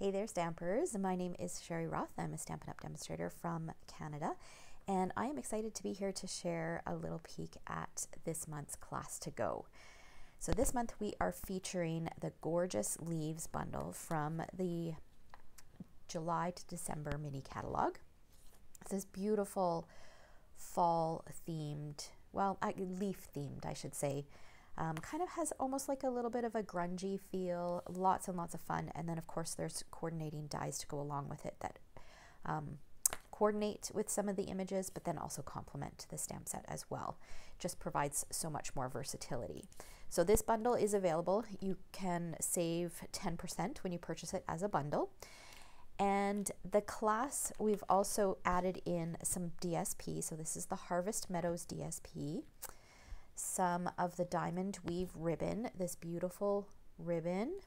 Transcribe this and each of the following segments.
Hey there, Stampers. My name is Sherry Roth. I'm a Stampin' Up! Demonstrator from Canada, and I am excited to be here to share a little peek at this month's Class to Go. So this month we are featuring the Gorgeous Leaves bundle from the July to December mini catalog. It's this beautiful fall themed, well, leaf themed, I should say. Kind of has almost like a little bit of a grungy feel, lots and lots of fun. And then of course there's coordinating dies to go along with it that coordinate with some of the images, but then also complement the stamp set as well. Just provides so much more versatility. So this bundle is available. You can save 10% when you purchase it as a bundle. And the class, we've also added in some DSP. So this is the Harvest Meadows DSP. Some of the diamond weave ribbon, this beautiful ribbon,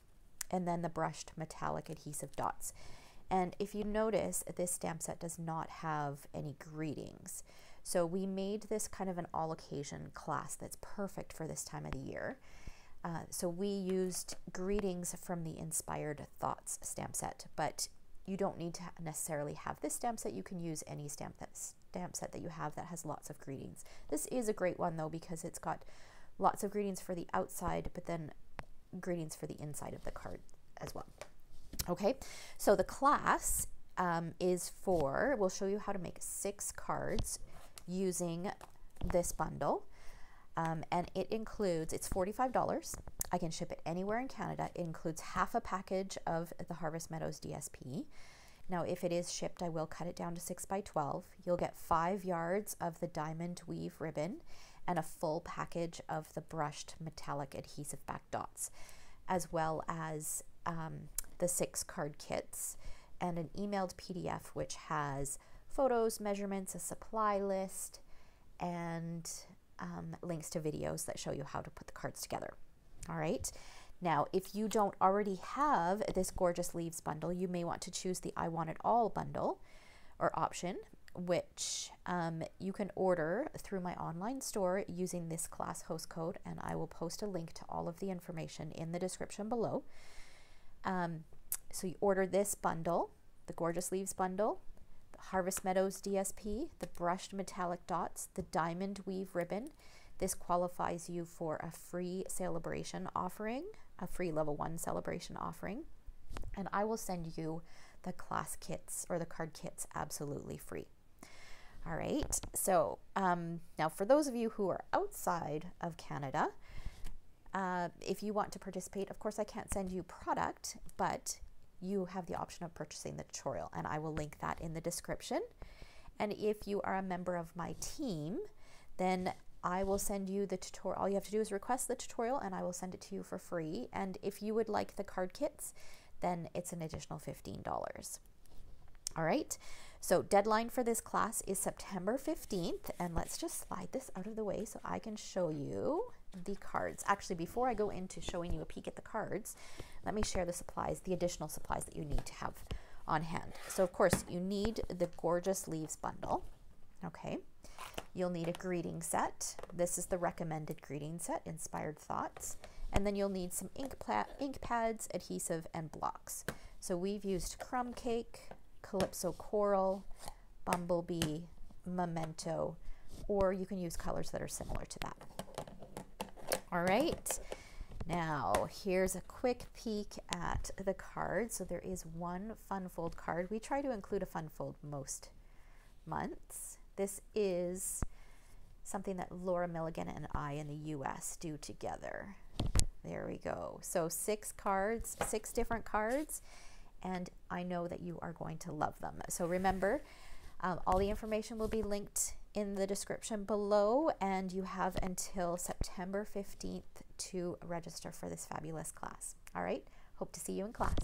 and then the brushed metallic adhesive dots. And if you notice, this stamp set does not have any greetings. So we made this kind of an all occasion class that's perfect for this time of the year. So we used greetings from the Inspired Thoughts stamp set, but you don't need to necessarily have this stamp set. You can use any stamp set that you have that has lots of greetings. This is a great one though because it's got lots of greetings for the outside, but then greetings for the inside of the card as well. Okay, so the class is for, we'll show you how to make 6 cards using this bundle. And it includes, it's $45. I can ship it anywhere in Canada. It includes half a package of the Harvest Meadows DSP. Now, if it is shipped, I will cut it down to 6 by 12. You'll get 5 yards of the diamond weave ribbon and a full package of the brushed metallic adhesive back dots, as well as the 6 card kits and an emailed PDF which has photos, measurements, a supply list, and links to videos that show you how to put the cards together. All right. Now, if you don't already have this Gorgeous Leaves bundle, you may want to choose the I Want It All bundle or option, which you can order through my online store using this class host code, and I will post a link to all of the information in the description below. So you order this bundle, the Gorgeous Leaves bundle, Harvest Meadows DSP, the brushed metallic dots, the diamond weave ribbon. This qualifies you for a free celebration offering, a free level 1 celebration offering, and I will send you the class kits or the card kits absolutely free. All right, so now for those of you who are outside of Canada, if you want to participate, of course I can't send you product, but you have the option of purchasing the tutorial, and I will link that in the description. And if you are a member of my team, then I will send you the tutorial. All you have to do is request the tutorial and I will send it to you for free. And if you would like the card kits, then it's an additional $15. All right, so deadline for this class is September 15th, and let's just slide this out of the way so I can show you the cards. Actually, before I go into showing you a peek at the cards, let me share the supplies, the additional supplies that you need to have on hand. So of course you need the Gorgeous Leaves bundle. Okay, you'll need a greeting set. This is the recommended greeting set, Inspired Thoughts. And then you'll need some ink pads, adhesive, and blocks. So we've used Crumb Cake, Calypso Coral, Bumblebee, Memento, or you can use colors that are similar to that. All right, now here's a quick peek at the cards. So there is one fun fold card. We try to include a fun fold most months. This is something that Laura Milligan and I in the US do together. There we go. So 6 cards, 6 different cards, and I know that you are going to love them. So remember, all the information will be linked in the description below, and you have until September 15th to register for this fabulous class. All right, hope to see you in class.